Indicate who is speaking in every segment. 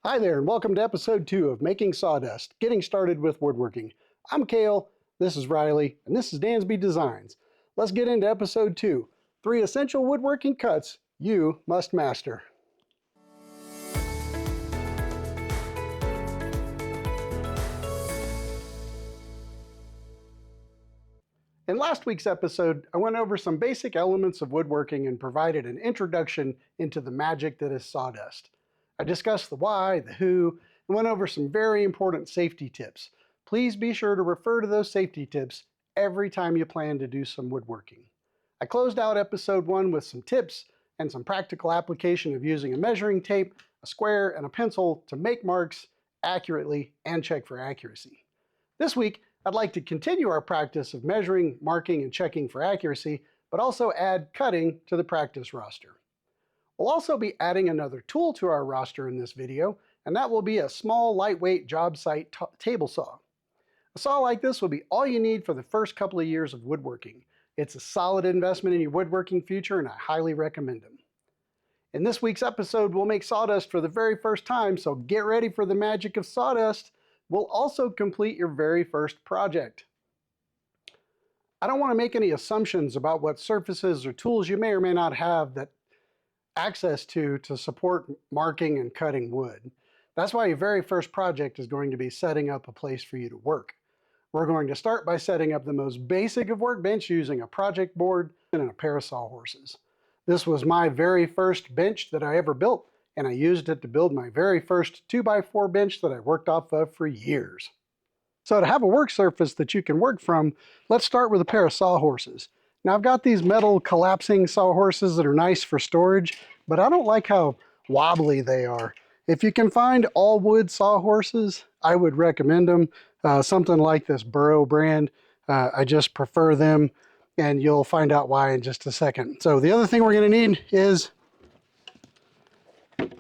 Speaker 1: Hi there, and welcome to episode 2 of Making Sawdust, Getting Started with Woodworking. I'm Cale, this is Riley, and this is Dansby Designs. Let's get into episode 2, 3 essential woodworking cuts you must master. In last week's episode, I went over some basic elements of woodworking and provided an introduction into the magic that is sawdust. I discussed the why, the who, and went over some very important safety tips. Please be sure to refer to those safety tips every time you plan to do some woodworking. I closed out episode 1 with some tips and some practical application of using a measuring tape, a square, and a pencil to make marks accurately and check for accuracy. This week, I'd like to continue our practice of measuring, marking, and checking for accuracy, but also add cutting to the practice roster. We'll also be adding another tool to our roster in this video, and that will be a small, lightweight job site table saw. A saw like this will be all you need for the first couple of years of woodworking. It's a solid investment in your woodworking future, and I highly recommend them. In this week's episode, we'll make sawdust for the very first time, so get ready for the magic of sawdust. We'll also complete your very first project. I don't want to make any assumptions about what surfaces or tools you may or may not have that access to support marking and cutting wood. That's why your very first project is going to be setting up a place for you to work. We're going to start by setting up the most basic of workbench using a project board and a pair of sawhorses. This was my very first bench that I ever built, and I used it to build my very first 2x4 bench that I worked off of for years. So to have a work surface that you can work from, let's start with a pair of sawhorses. Now I've got these metal collapsing sawhorses that are nice for storage, but I don't like how wobbly they are. If you can find all wood sawhorses, I would recommend them. Something like this Burrow brand. I just prefer them, and you'll find out why in just a second. So the other thing we're going to need is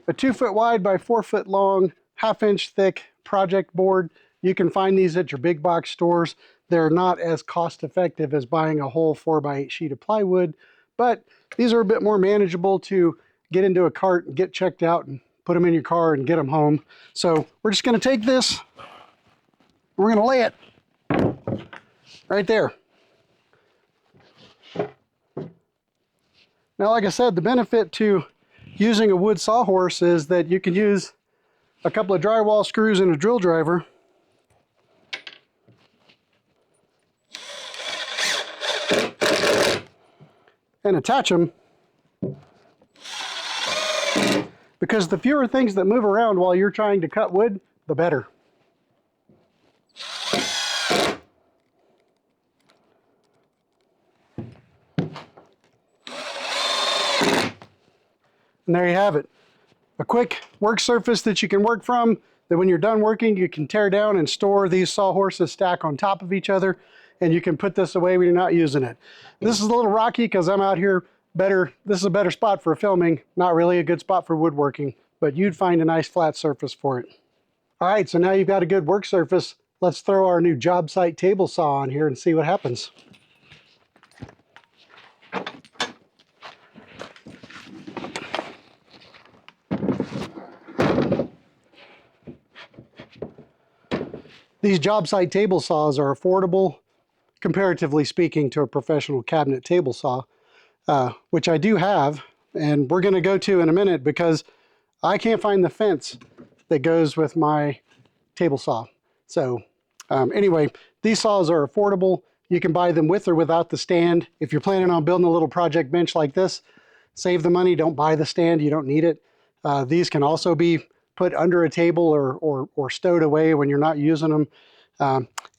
Speaker 1: a 2 foot wide by 4 foot long, 1/2 inch thick project board. You can find these at your big box stores. They're not as cost effective as buying a whole 4x8 sheet of plywood, but these are a bit more manageable to get into a cart and get checked out and put them in your car and get them home. So we're just going to take this, we're going to lay it right there. Now, like I said, the benefit to using a wood sawhorse is that you can use a couple of drywall screws and a drill driver and attach them, because the fewer things that move around while you're trying to cut wood, the better. And there you have it. A quick work surface that you can work from, that when you're done working, you can tear down and store. These sawhorses stack on top of each other, and you can put this away when you're not using it. This is a little rocky because I'm out here better. This is a better spot for filming, not really a good spot for woodworking, but you'd find a nice flat surface for it. All right, so now you've got a good work surface. Let's throw our new job site table saw on here and see what happens. These job site table saws are affordable, comparatively speaking, to a professional cabinet table saw, which I do have, and we're going to go to in a minute because I can't find the fence that goes with my table saw. So anyway, these saws are affordable. You can buy them with or without the stand. If you're planning on building a little project bench like this, save the money, don't buy the stand, you don't need it. These can also be put under a table or stowed away when you're not using them.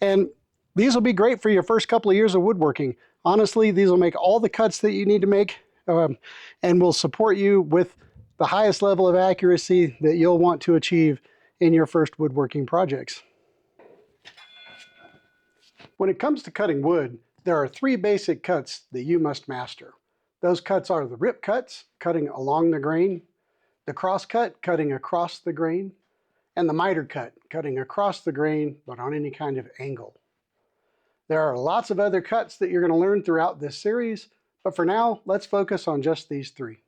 Speaker 1: And these will be great for your first couple of years of woodworking. Honestly, these will make all the cuts that you need to make, and will support you with the highest level of accuracy that you'll want to achieve in your first woodworking projects. When it comes to cutting wood, there are 3 basic cuts that you must master. Those cuts are the rip cuts, cutting along the grain, the cross cut, cutting across the grain, and the miter cut, cutting across the grain but on any kind of angle. There are lots of other cuts that you're going to learn throughout this series, but for now, let's focus on just these 3.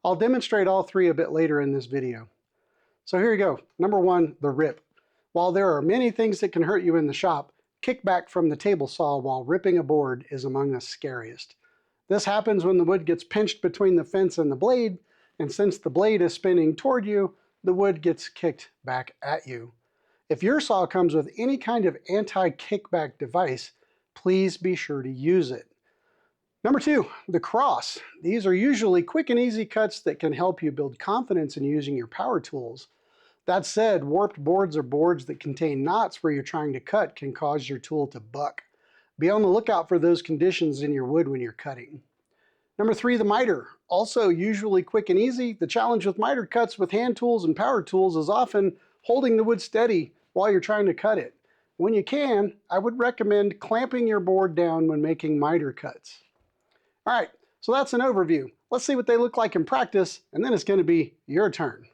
Speaker 1: I'll demonstrate all 3 a bit later in this video. So here you go. Number one, the rip. While there are many things that can hurt you in the shop, kickback from the table saw while ripping a board is among the scariest. This happens when the wood gets pinched between the fence and the blade, and since the blade is spinning toward you, the wood gets kicked back at you. If your saw comes with any kind of anti-kickback device, please be sure to use it. Number two, the cross. These are usually quick and easy cuts that can help you build confidence in using your power tools. That said, warped boards or boards that contain knots where you're trying to cut can cause your tool to buck. Be on the lookout for those conditions in your wood when you're cutting. Number three, the miter. Also usually quick and easy, the challenge with miter cuts with hand tools and power tools is often holding the wood steady while you're trying to cut it. When you can, I would recommend clamping your board down when making miter cuts. All right, so that's an overview. Let's see what they look like in practice, and then it's going to be your turn.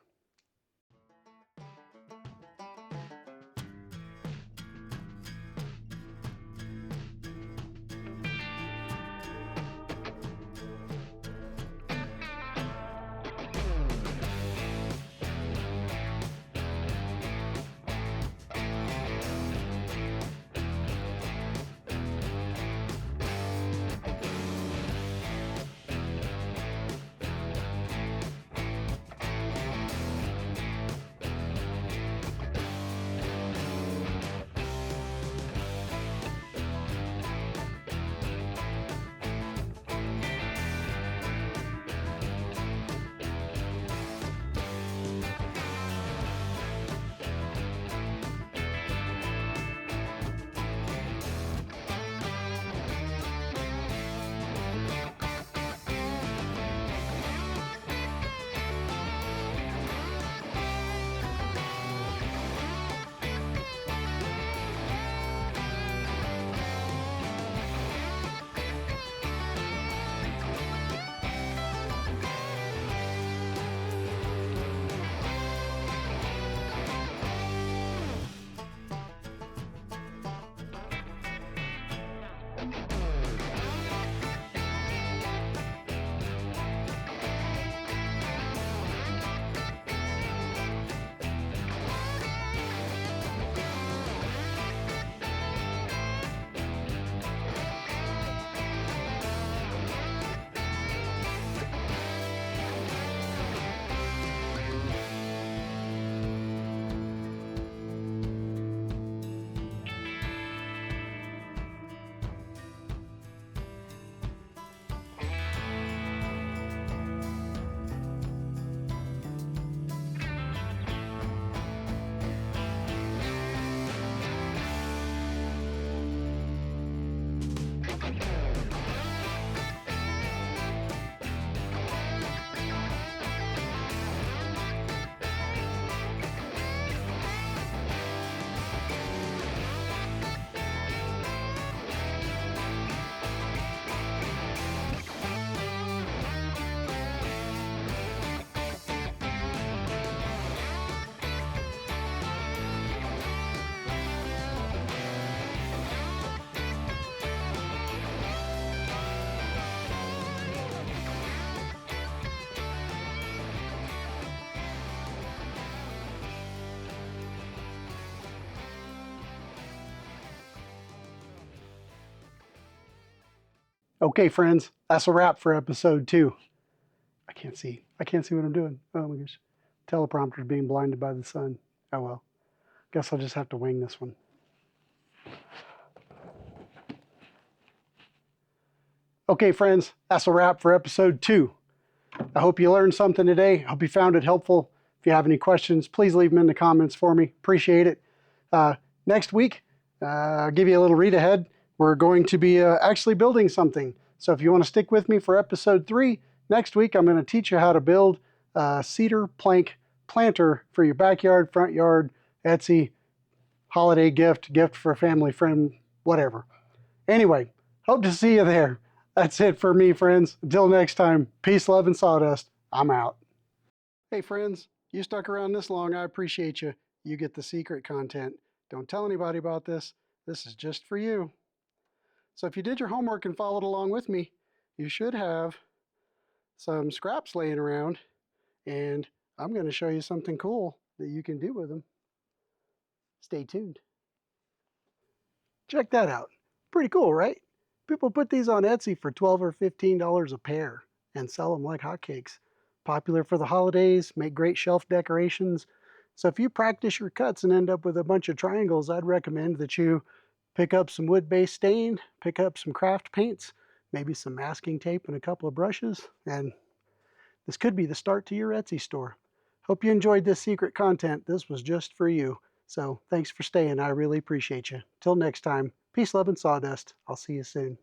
Speaker 1: Okay, friends, that's a wrap for episode 2. I can't see what I'm doing. Oh my gosh. Teleprompter's being blinded by the sun. Oh well. Guess I'll just have to wing this one. Okay, friends, that's a wrap for episode 2. I hope you learned something today. I hope you found it helpful. If you have any questions, please leave them in the comments for me. Appreciate it. Next week, I'll give you a little read ahead. We're going to be actually building something. So if you want to stick with me for episode 3, next week I'm going to teach you how to build a cedar plank planter for your backyard, front yard, Etsy, holiday gift for a family friend, whatever. Anyway, hope to see you there. That's it for me, friends. Until next time, peace, love, and sawdust. I'm out. Hey, friends, you stuck around this long. I appreciate you. You get the secret content. Don't tell anybody about this. This is just for you. So if you did your homework and followed along with me, you should have some scraps laying around, and I'm going to show you something cool that you can do with them. Stay tuned. Check that out. Pretty cool, right? People put these on Etsy for $12 or $15 a pair and sell them like hotcakes. Popular for the holidays, make great shelf decorations. So if you practice your cuts and end up with a bunch of triangles, I'd recommend that you pick up some wood-based stain, pick up some craft paints, maybe some masking tape and a couple of brushes, and this could be the start to your Etsy store. Hope you enjoyed this secret content. This was just for you. So thanks for staying. I really appreciate you. Till next time, peace, love, and sawdust. I'll see you soon.